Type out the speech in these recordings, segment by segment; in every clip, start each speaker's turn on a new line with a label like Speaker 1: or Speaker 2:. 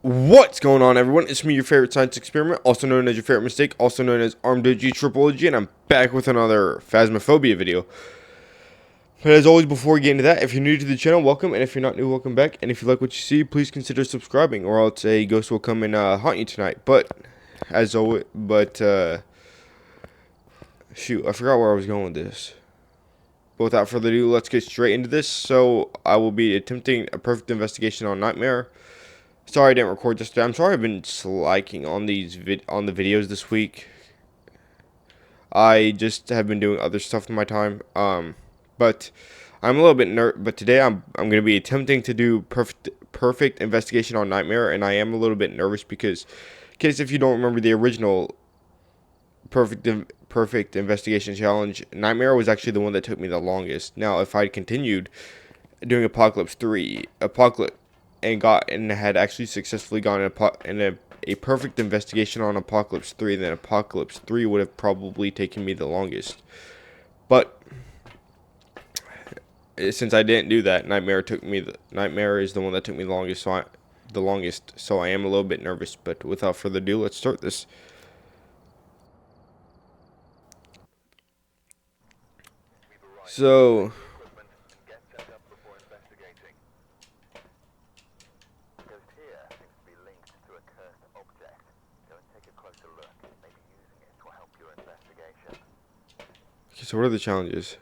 Speaker 1: What's going on, everyone? It's me, your favorite science experiment, also known as your favorite mistake, also known as Armed OG Triple OG, and I'm back with another Phasmophobia video. But as always, before we get into that, if you're new to the channel, welcome, and if you're not new, welcome back. And if you like what you see, please consider subscribing, or else a ghost will come and haunt you tonight. But as always, shoot, I forgot where I was going with this. But without further ado, let's get straight into this. So I will be attempting a perfect investigation on Nightmare. Sorry I didn't record yesterday. I'm sorry I've been slacking on the videos this week. I just have been doing other stuff in my time. But I'm a little bit but today I'm going to be attempting to do perfect investigation on Nightmare, and I am a little bit nervous because, in case if you don't remember the original perfect investigation challenge, Nightmare was actually the one that took me the longest. Now, if I'd continued doing Apocalypse 3, and had actually successfully gone in a perfect investigation on Apocalypse 3, then Apocalypse 3 would have probably taken me the longest. But since I didn't do that, Nightmare is the one that took me the longest. So I am a little bit nervous. But without further ado, let's start this. So So what are the challenges?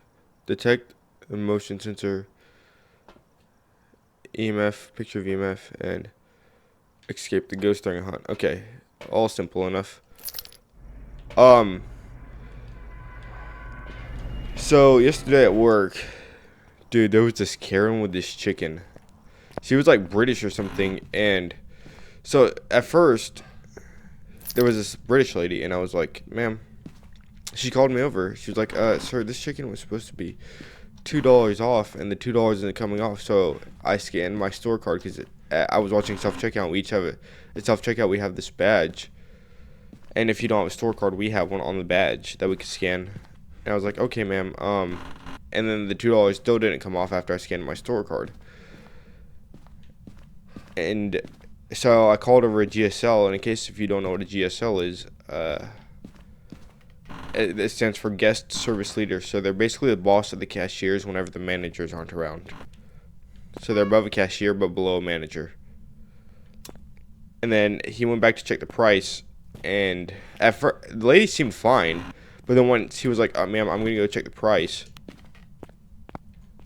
Speaker 1: Detect a motion sensor, EMF, picture of EMF, and escape the ghost during a hunt. Okay, all simple enough. So yesterday at work, dude, there was this Karen with this chicken. She was like British or something, and so at first there was this British lady, and I was like, ma'am. She called me over. She was like, sir, this chicken was supposed to be $2 off, and the $2 isn't coming off. So I scanned my store card because I was watching self-checkout. We each have it. At self-checkout, we have this badge. And if you don't have a store card, we have one on the badge that we can scan. And I was like, okay, ma'am. And then the $2 still didn't come off after I scanned my store card. And so I called over a GSL, and in case if you don't know what a GSL is, it stands for guest service leader. So they're basically the boss of the cashiers whenever the managers aren't around. So they're above a cashier but below a manager. And then he went back to check the price, and at first the lady seemed fine, but then once he was like, ma'am, I'm gonna go check the price.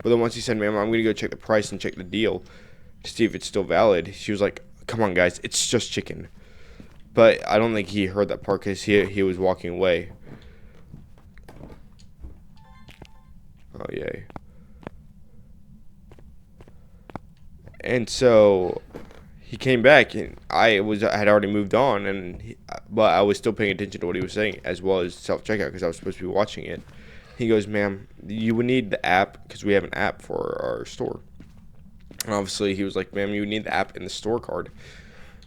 Speaker 1: But then once he said, ma'am, I'm gonna go check the price and check the deal to see if it's still valid, she was like, come on guys, it's just chicken. But I don't think he heard that part because he was walking away. Oh, yay. And so he came back, and I had already moved on, but I was still paying attention to what he was saying, as well as self-checkout, because I was supposed to be watching it. He goes, ma'am, you would need the app, because we have an app for our store. And obviously, he was like, ma'am, you would need the app and the store card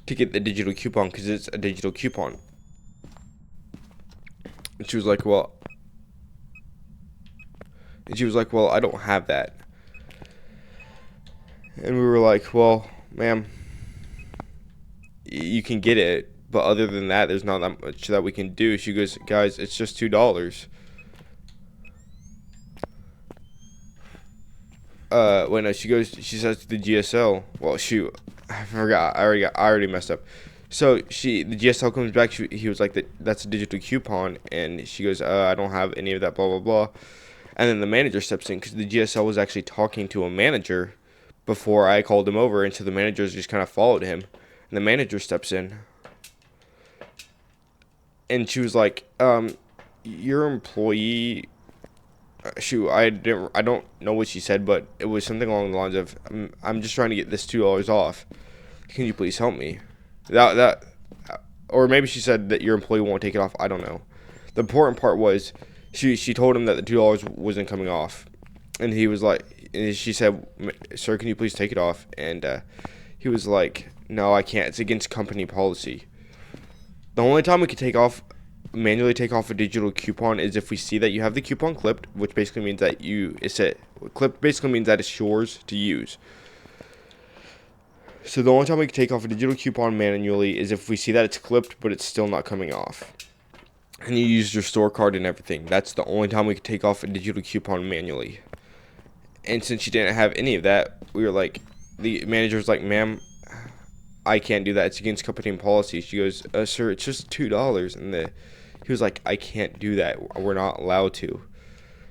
Speaker 1: to get the digital coupon, because it's a digital coupon. And she was like, well, I don't have that. And we were like, well, ma'am, you can get it, but other than that, there's not that much that we can do. She goes, guys, it's just $2. Wait, no, she says to the GSL, well, shoot, I forgot, I already messed up. So the GSL comes back, he was like, that's a digital coupon, and she goes, I don't have any of that, blah, blah, blah. And then the manager steps in because the GSL was actually talking to a manager before I called him over, and so the managers just kind of followed him. And the manager steps in, and she was like, your employee, shoot, I don't know what she said, but it was something along the lines of, I'm just trying to get this $2 off. Can you please help me? Or maybe she said that your employee won't take it off. I don't know. The important part was, she told him that the $2 wasn't coming off, and he was like, and she said, sir, can you please take it off? And he was like, no, I can't. It's against company policy. The only time we can manually take off a digital coupon is if we see that you have the coupon clipped, which basically means that clipped basically means that it's yours to use. So the only time we can take off a digital coupon manually is if we see that it's clipped, but it's still not coming off. And you use your store card and everything. That's the only time we can take off a digital coupon manually. And since she didn't have any of that, we were like, the manager was like, ma'am, I can't do that. It's against company policy. She goes, sir, it's just $2. And he was like, I can't do that. We're not allowed to.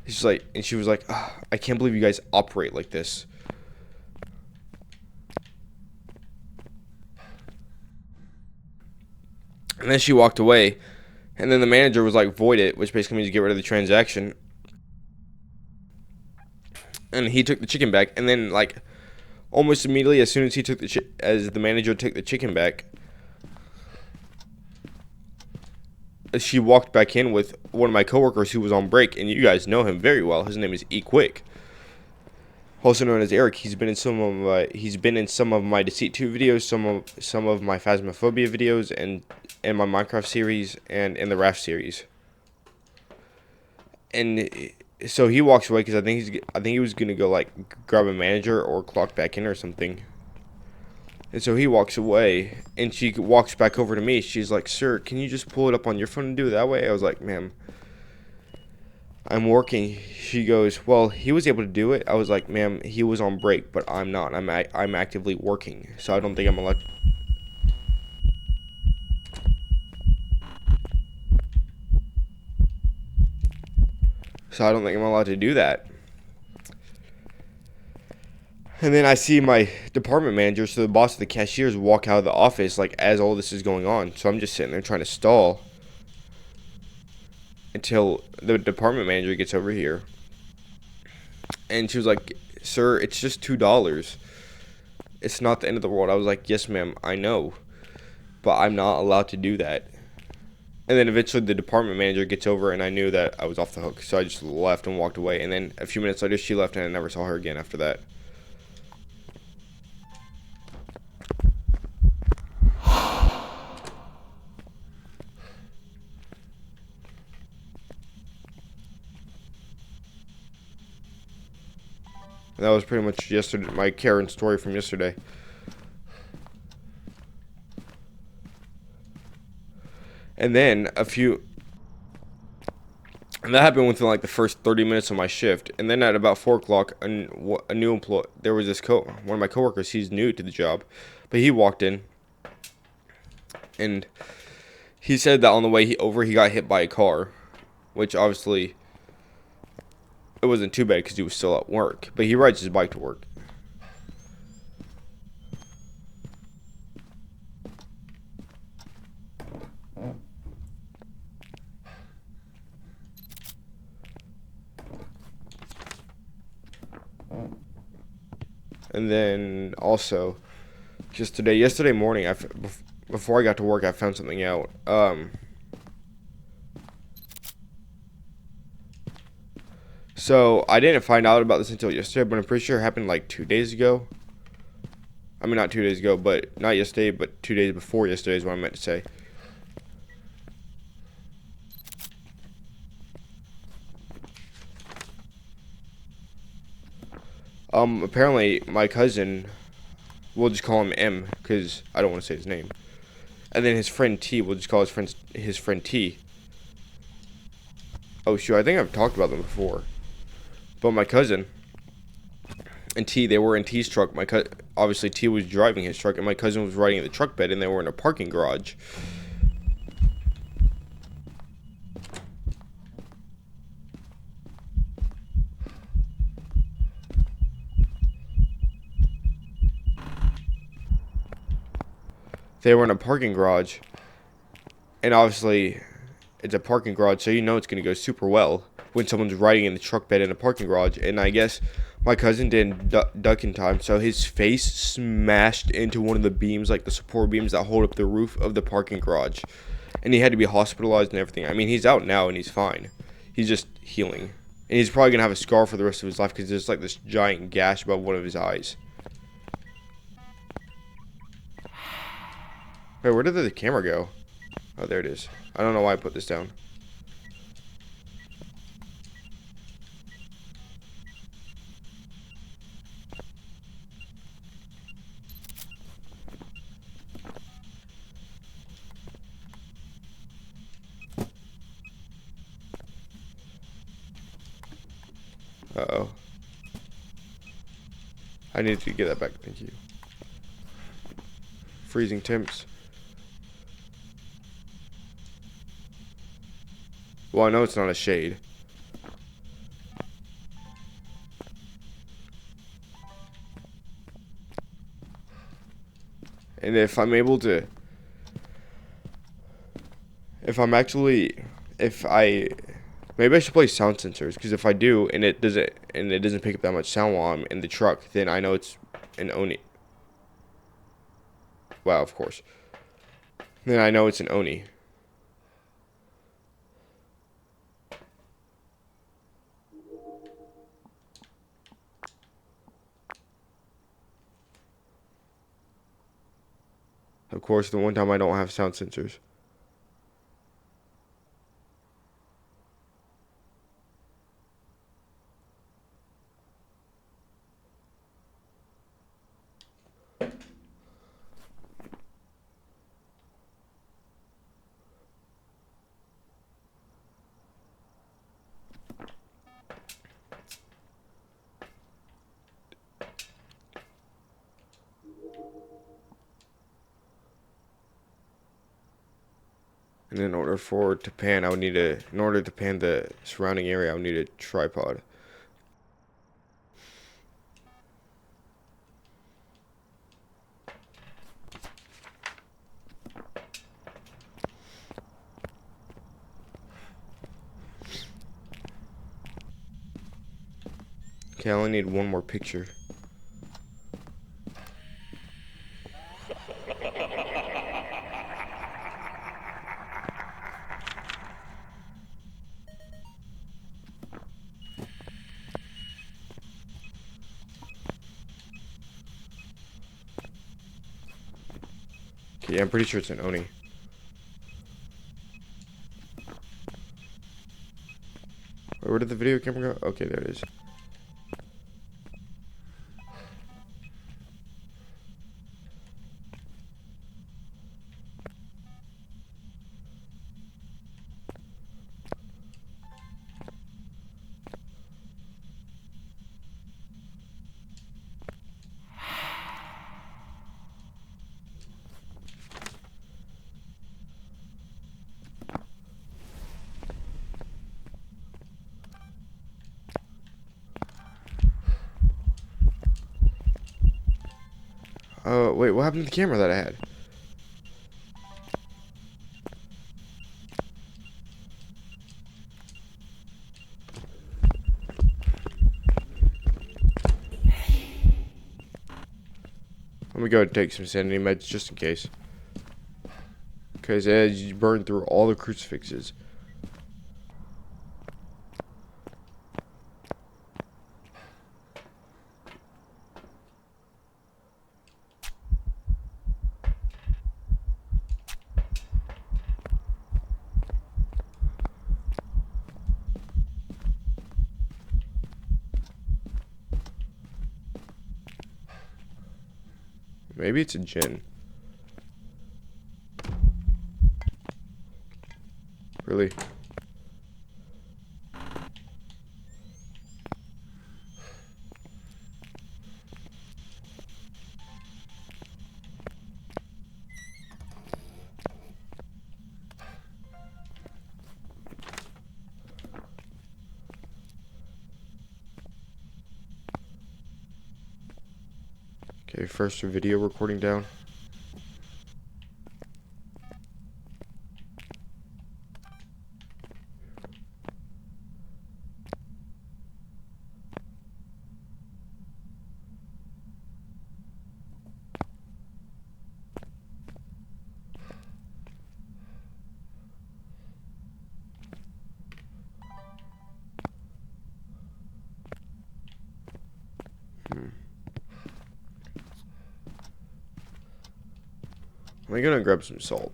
Speaker 1: She's like, and she was like, I can't believe you guys operate like this. And then she walked away. And then the manager was like, void it, which basically means you get rid of the transaction. And he took the chicken back. And then, like, almost immediately, as soon as as the manager took the chicken back, she walked back in with one of my coworkers who was on break, and you guys know him very well. His name is E Quick, also known as Eric. He's been in some of my Deceit 2 videos, some of my Phasmophobia videos, and my Minecraft series, and in the Raft series. And so he walks away because I think he was gonna go like grab a manager or clock back in or something. And so he walks away, and she walks back over to me. She's like, sir, can you just pull it up on your phone and do it that way? I was like, ma'am, I'm working. She goes, well, he was able to do it. I was like, ma'am, he was on break, but I'm not. I'm actively working, so I don't think I'm allowed. So I don't think I'm allowed to do that. And then I see my department manager, so the boss of the cashiers, walk out of the office like as all this is going on. So I'm just sitting there trying to stall until the department manager gets over here. And she was like, sir, it's just $2. It's not the end of the world. I was like, yes, ma'am, I know. But I'm not allowed to do that. And then eventually the department manager gets over, and I knew that I was off the hook. So I just left and walked away. And then a few minutes later, she left, and I never saw her again after that. And that was pretty much yesterday, my Karen story from yesterday. And then and that happened within like the first 30 minutes of my shift. And then at about 4 o'clock, a new employee, there was one of my coworkers, he's new to the job, but he walked in, and he said that on the way he got hit by a car, which obviously it wasn't too bad because he was still at work, but he rides his bike to work. And then also, yesterday morning, before I got to work, I found something out. So I didn't find out about this until yesterday, but I'm pretty sure it happened like 2 days ago. I mean, not 2 days ago, but not yesterday, but 2 days before yesterday is what I meant to say. Apparently my cousin, we'll just call him M because I don't want to say his name. And then his friend T, we'll just call his friend T. Oh shoot, I think I've talked about them before. But my cousin and T, they were in T's truck. Obviously T was driving his truck, and my cousin was riding in the truck bed, and they were in a parking garage. They were in a parking garage, and obviously it's a parking garage, so you know it's going to go super well when someone's riding in the truck bed in a parking garage. And I guess my cousin didn't duck in time, so his face smashed into one of the beams, like the support beams that hold up the roof of the parking garage, and he had to be hospitalized and everything. I mean, he's out now and he's fine. He's just healing, and he's probably going to have a scar for the rest of his life because there's like this giant gash above one of his eyes. Wait, where did the camera go? Oh, there it is. I don't know why I put this down. I need to get that back. Thank you. Freezing temps. Well, I know it's not a shade. And if I'm able to, maybe I should play sound sensors, because if I do and it doesn't pick up that much sound while I'm in the truck, then I know it's an Oni. Wow, of course. Then I know it's an Oni. Of course, the one time I don't have sound sensors. And in order for it to pan, in order to pan the surrounding area, I would need a tripod. Okay, I only need one more picture. Okay, yeah, I'm pretty sure it's an Oni. Where did the video camera go? Okay, there it is. Wait, what happened to the camera that I had? Let me go and take some sanity meds just in case. Because as you burn through all the crucifixes. Maybe it's a djinn. Really? Okay, first video recording down. I'm gonna grab some salt.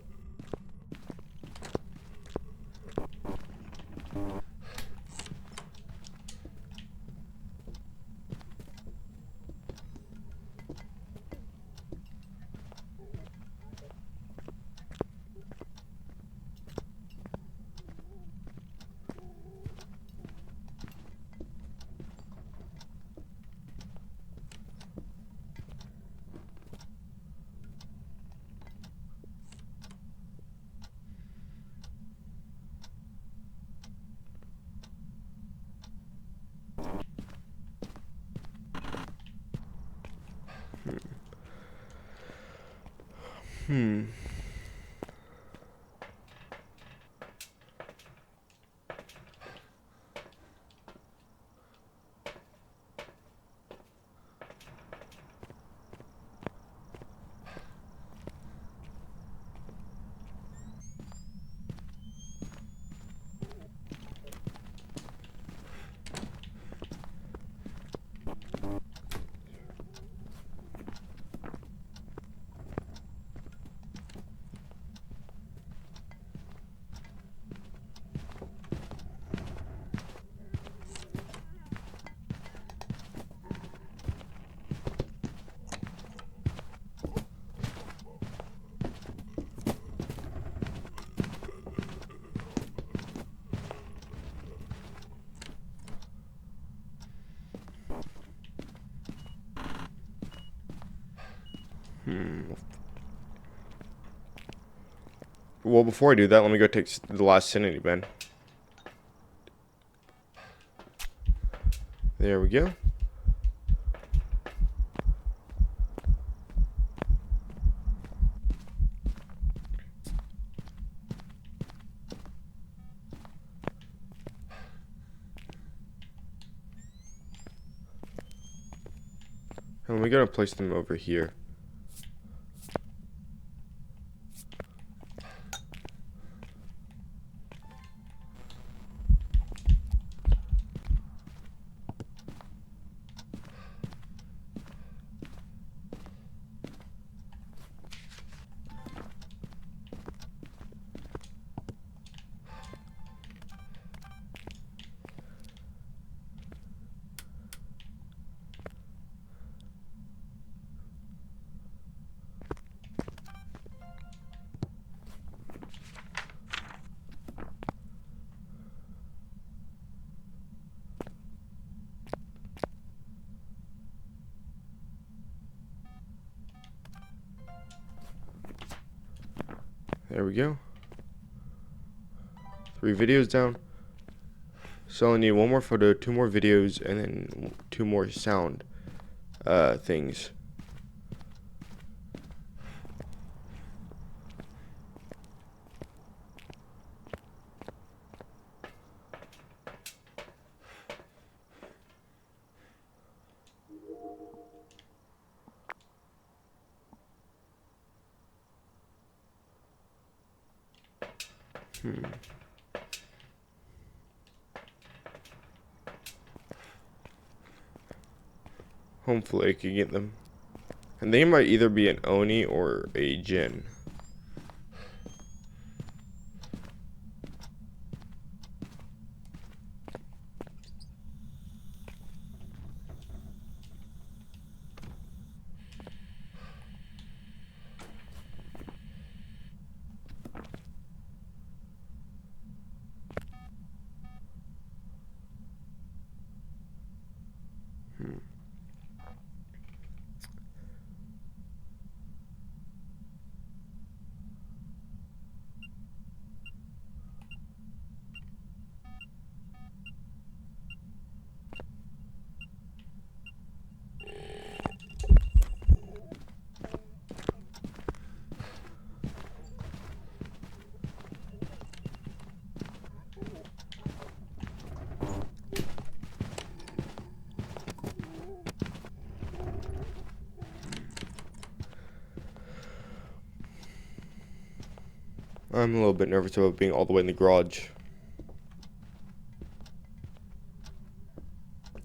Speaker 1: Hmm. Well, before I do that, let me go take the last sanity bin. There we go. And we're gonna place them over here. There we go. 3 videos down. So I need 1 more photo, 2 more videos, and then 2 more sound things. Hopefully I can get them. And they might either be an Oni or a Jin. I'm a little bit nervous about being all the way in the garage.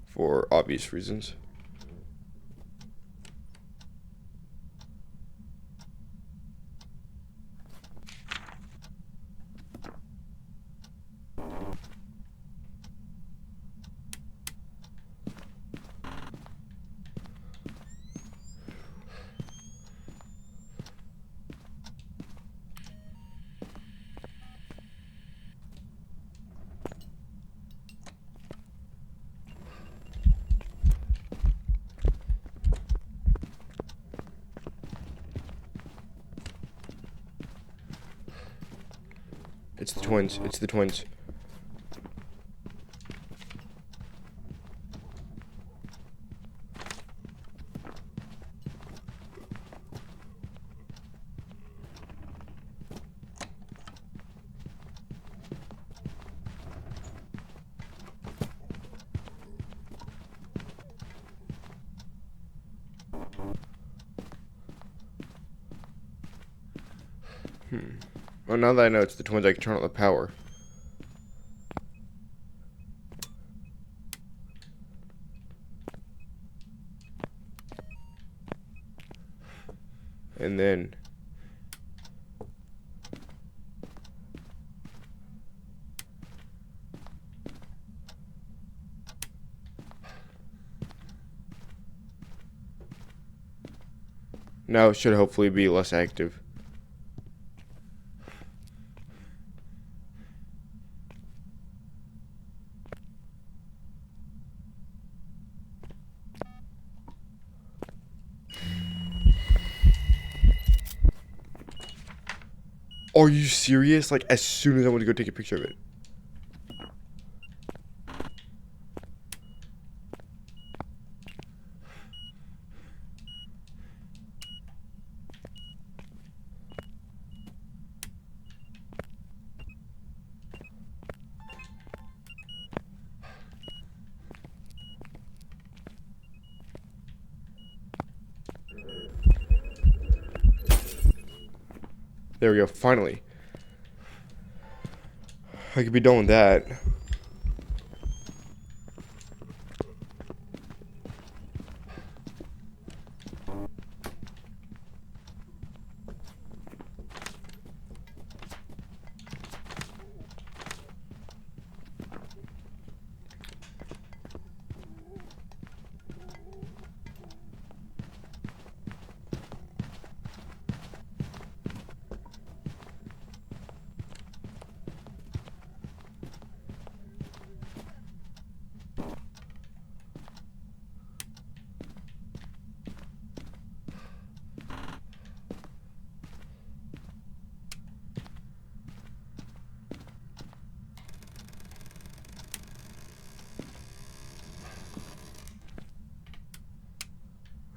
Speaker 1: For obvious reasons. It's the twins. It's the twins. Well, now that I know it's the twins, I can turn on the power. And then now it should hopefully be less active. Are you serious? Like, as soon as I went to go take a picture of it. There we go, finally. I could be done with that.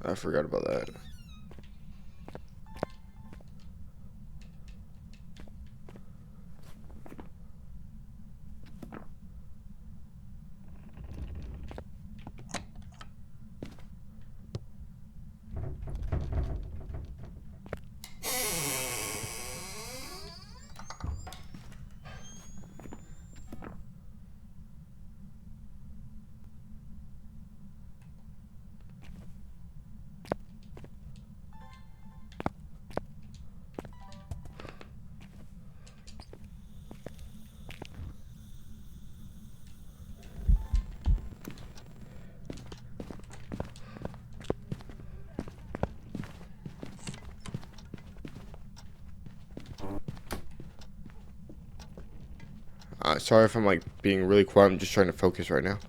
Speaker 1: I forgot about that. Sorry if I'm like being really quiet. I'm just trying to focus right now.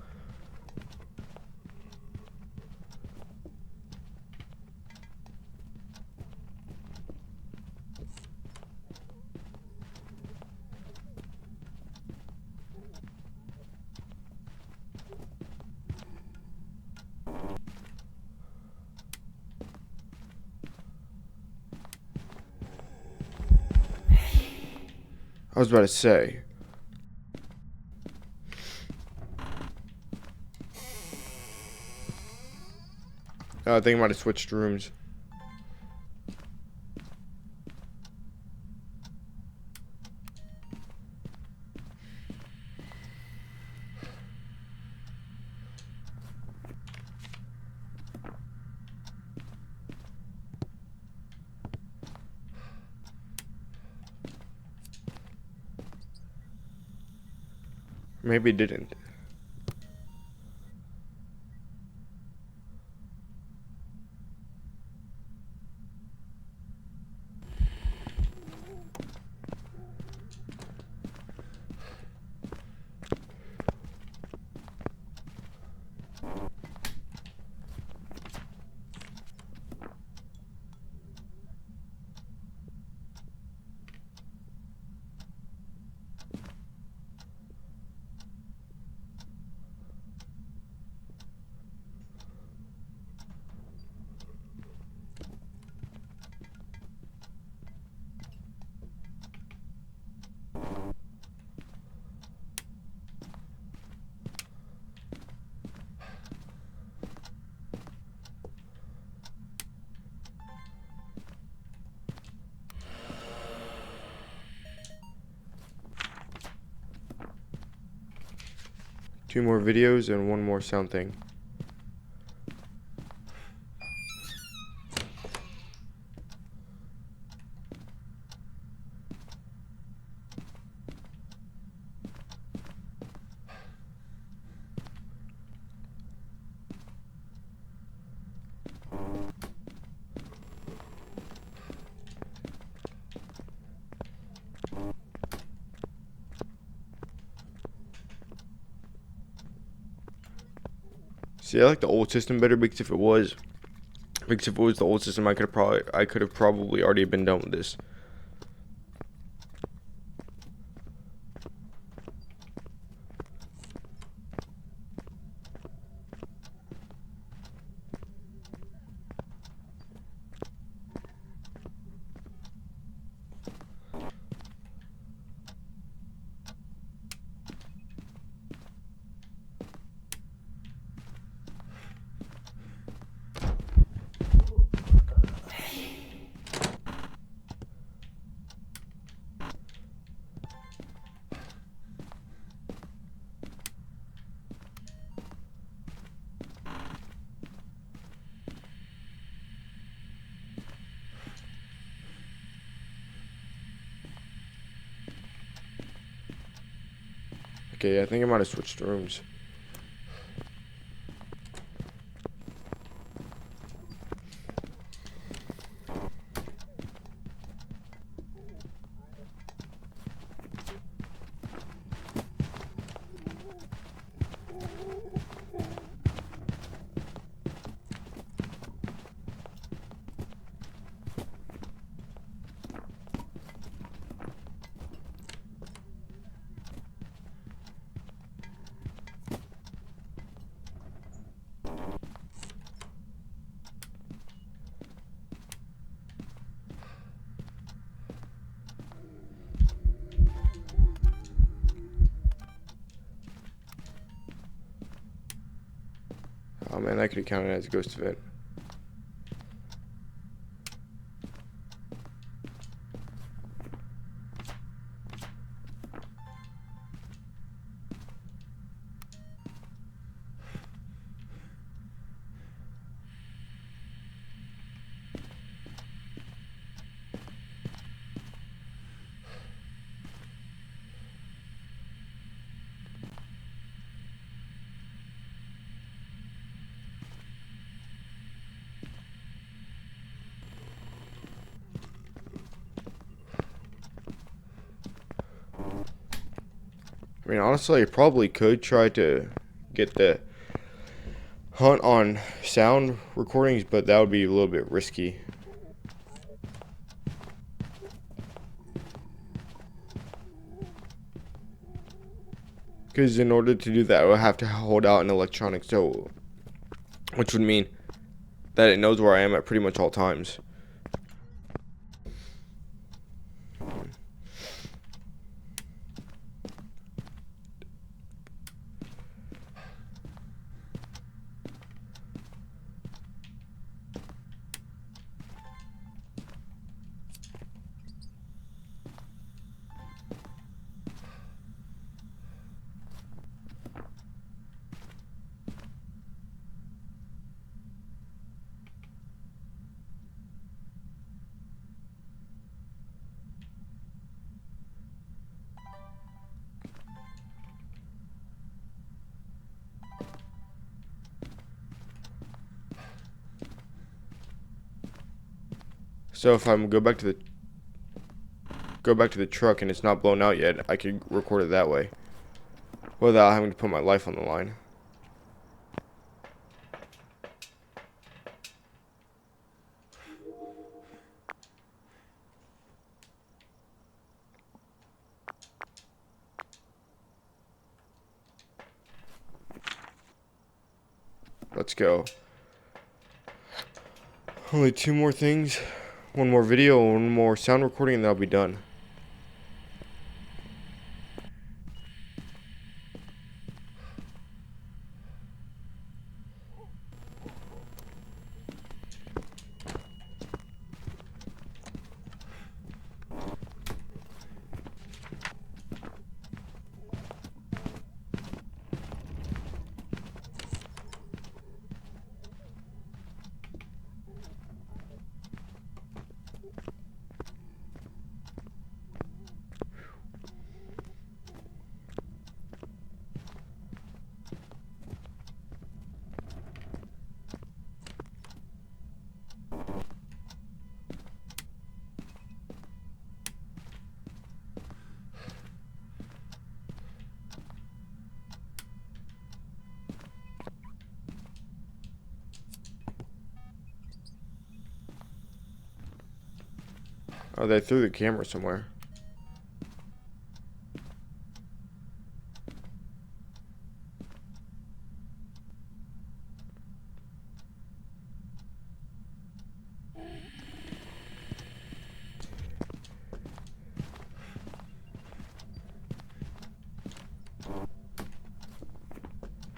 Speaker 1: I was about to say. I think I might have switched rooms. Maybe it didn't. 2 more videos and 1 more sound thing. See, I like the old system better because if it was the old system, I could have probably already been done with this. Okay, I think I might have switched rooms. Oh man, that could have counted as a ghost event. I mean, honestly, I probably could try to get the hunt on sound recordings, but that would be a little bit risky. Because in order to do that, I would have to hold out an electronic toe, which would mean that it knows where I am at pretty much all times. So if I'm go back to the truck and it's not blown out yet, I could record it that way without having to put my life on the line. Let's go. Only 2 more things. 1 more video, 1 more sound recording, and that'll be done. Oh, they threw the camera somewhere.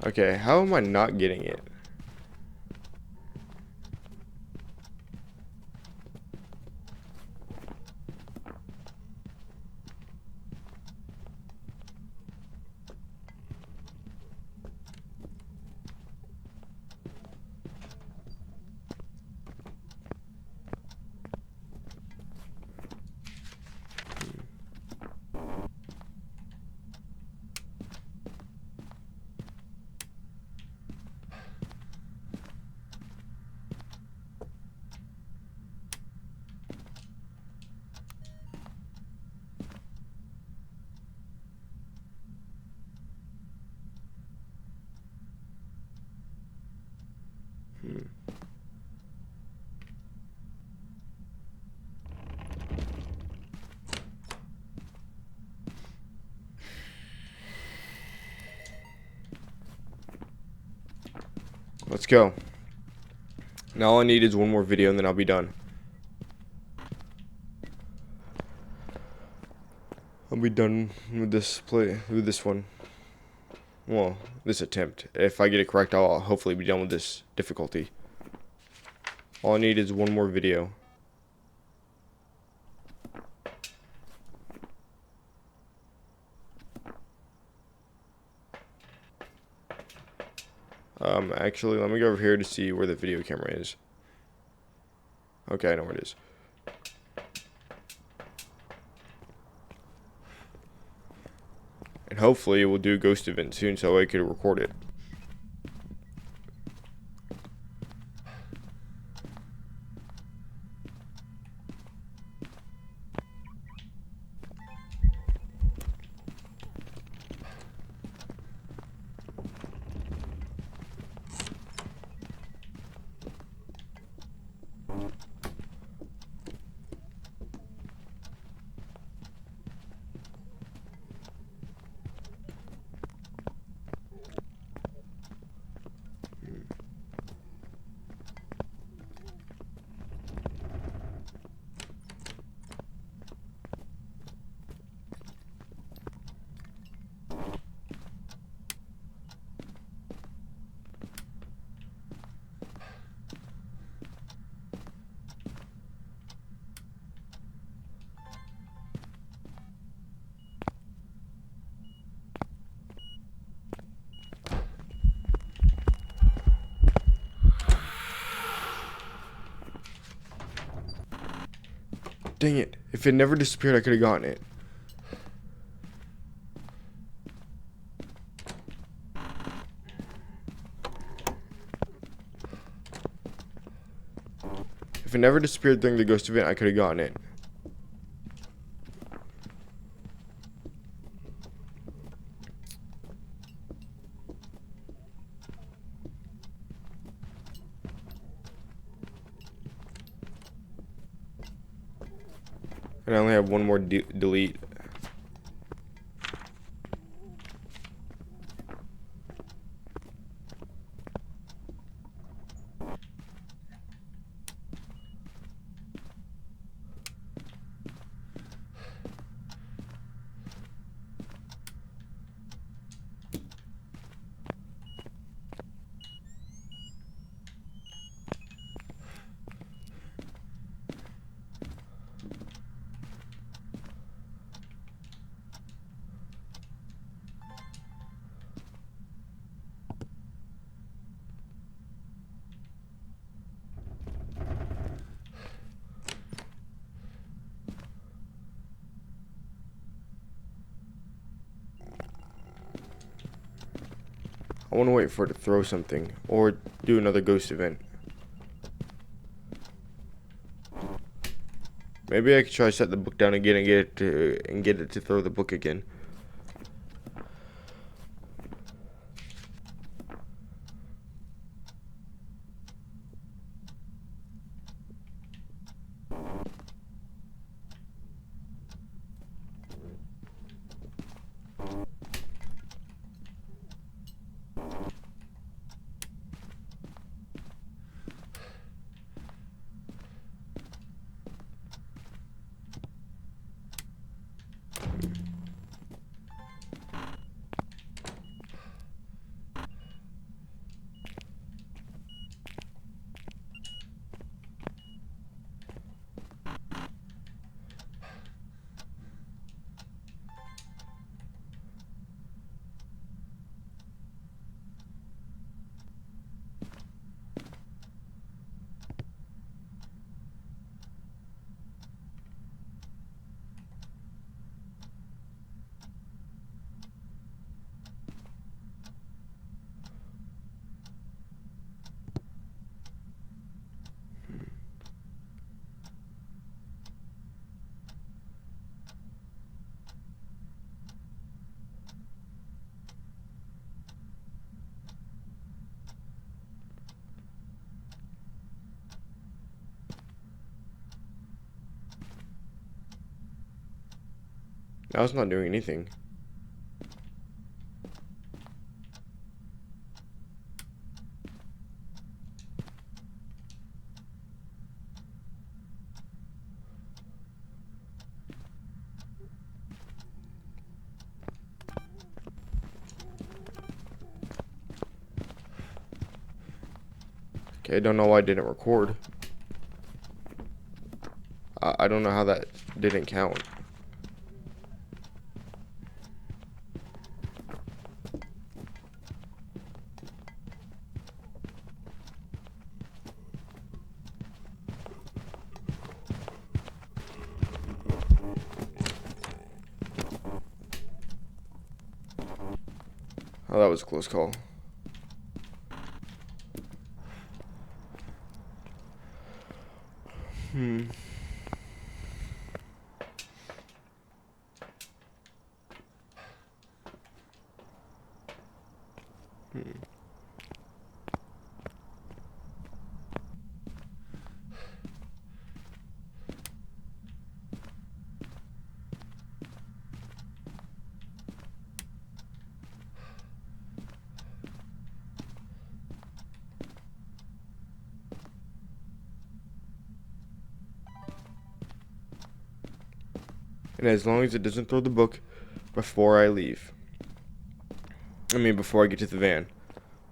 Speaker 1: Okay, how am I not getting it? Let's go. Now all I need is one more video and then I'll be done. I'll be done with this one. Well, this attempt. If I get it correct, I'll hopefully be done with this difficulty. All I need is one more video. Actually, let me go over here to see where the video camera is. Okay, I know where it is. And hopefully it will do a ghost event soon so I could record it. Dang it. If it never disappeared, I could have gotten it. If it never disappeared during the ghost event, I could have gotten it. And I only have one more delete. I want to wait for it to throw something or do another ghost event. Maybe I could try to set the book down again and get it to throw the book again. Now it's not doing anything. Okay, I don't know why it didn't record. I don't know how that didn't count. Oh, that was a close call. Hmm. And as long as it doesn't throw the book before I leave. I mean, before I get to the van.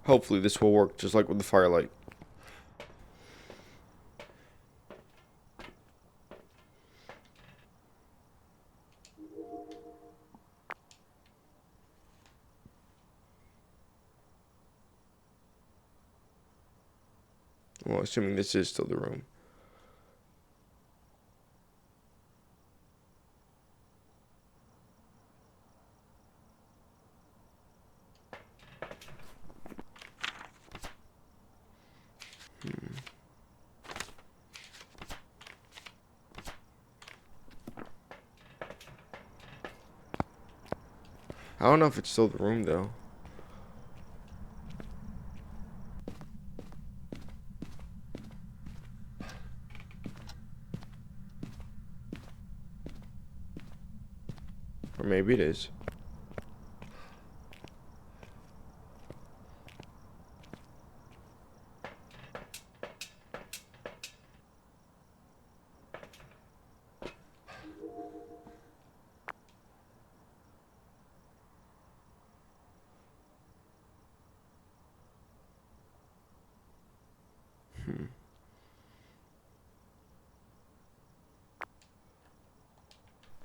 Speaker 1: Hopefully this will work just like with the firelight. Well, assuming this is still the room. I don't know if it's still the room though. Or maybe it is.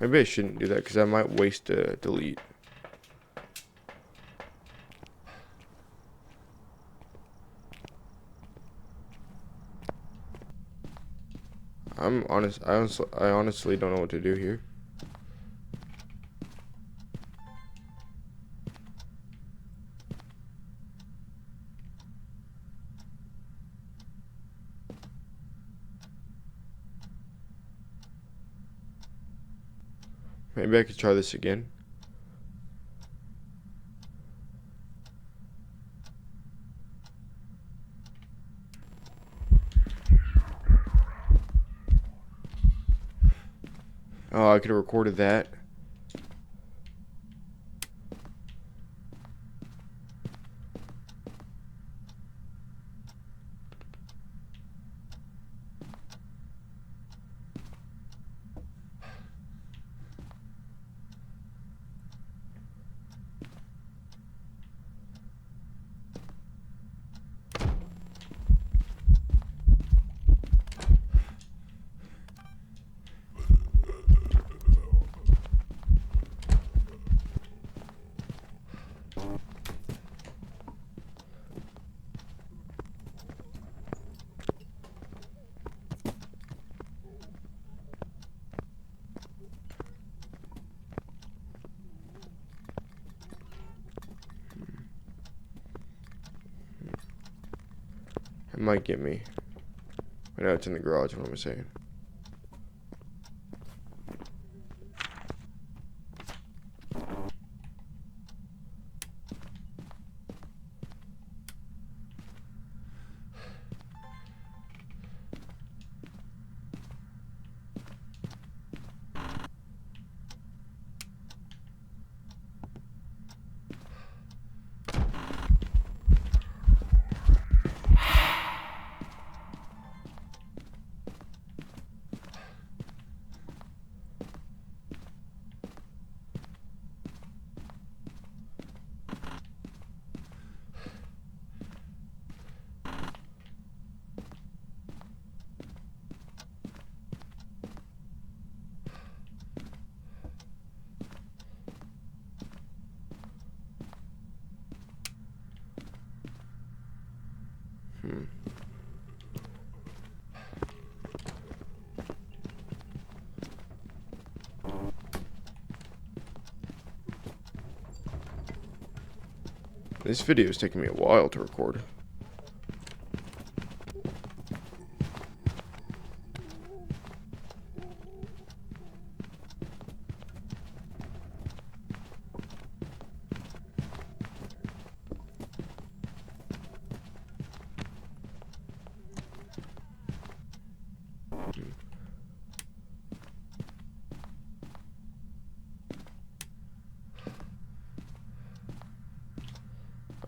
Speaker 1: Maybe I shouldn't do that because I might waste a delete. I honestly don't know what to do here. Maybe I could try this again. Oh, I could have recorded that. It might get me. I know it's in the garage, what am I saying? This video is taking me a while to record.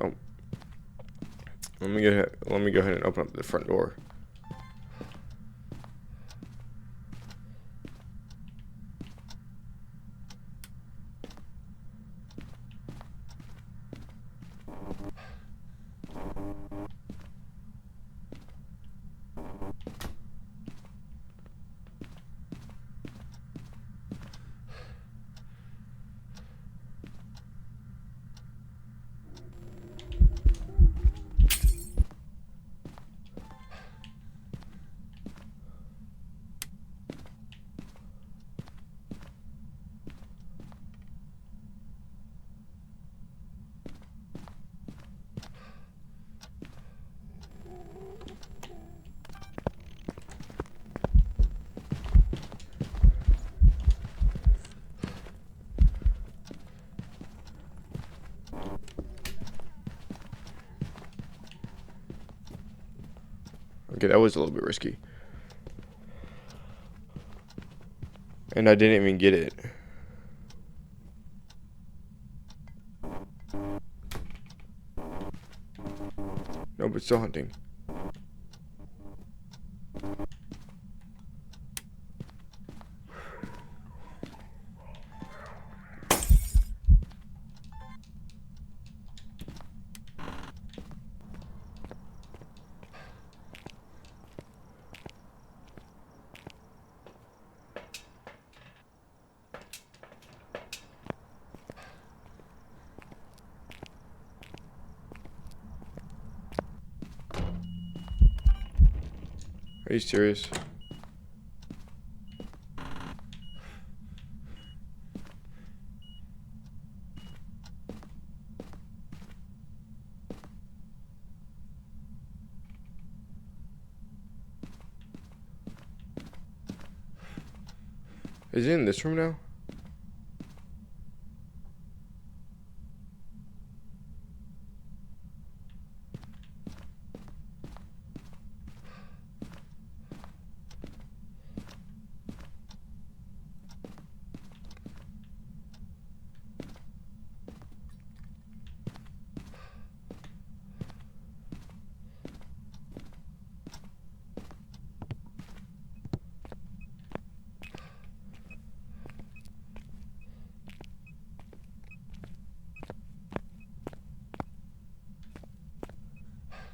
Speaker 1: Oh. Let me go ahead and open up the front door. Okay, that was a little bit risky. And I didn't even get it. No, but still hunting. Are you serious? Is it in this room now?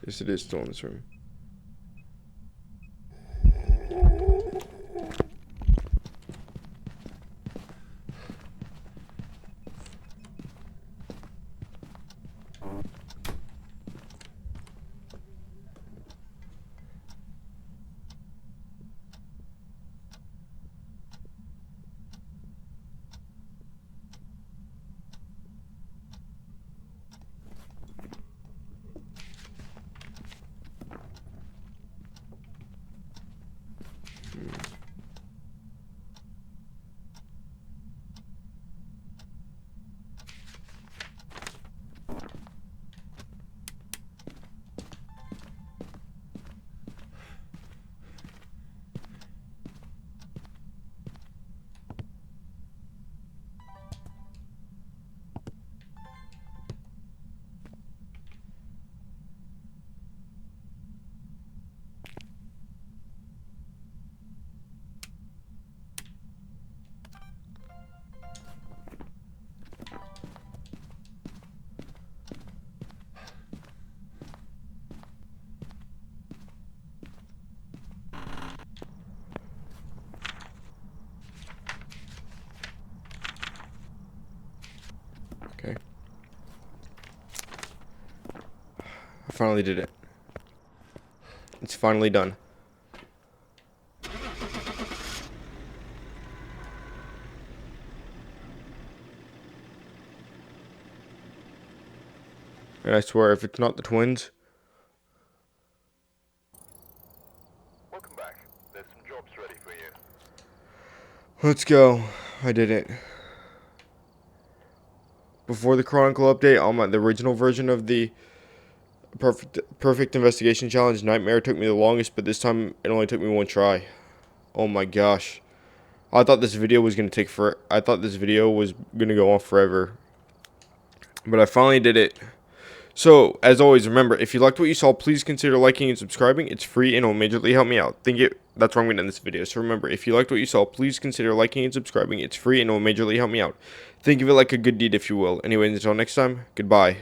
Speaker 1: Yes, it is still in this room. Okay. I finally did it. It's finally done. And I swear, if it's not the twins...
Speaker 2: Welcome back. There's some jobs ready for you.
Speaker 1: Let's go. I did it. Before the Chronicle update, on the original version of the Perfect Investigation Challenge, Nightmare took me the longest, but this time it only took me one try. Oh my gosh. I thought this video was going to I thought this video was going to go on forever. But I finally did it. So, as always, remember, if you liked what you saw, please consider liking and subscribing. It's free and it will majorly help me out. That's where I'm going to end this video. So remember, if you liked what you saw, please consider liking and subscribing. It's free and it will majorly help me out. Think of it like a good deed, if you will. Anyways, until next time, goodbye.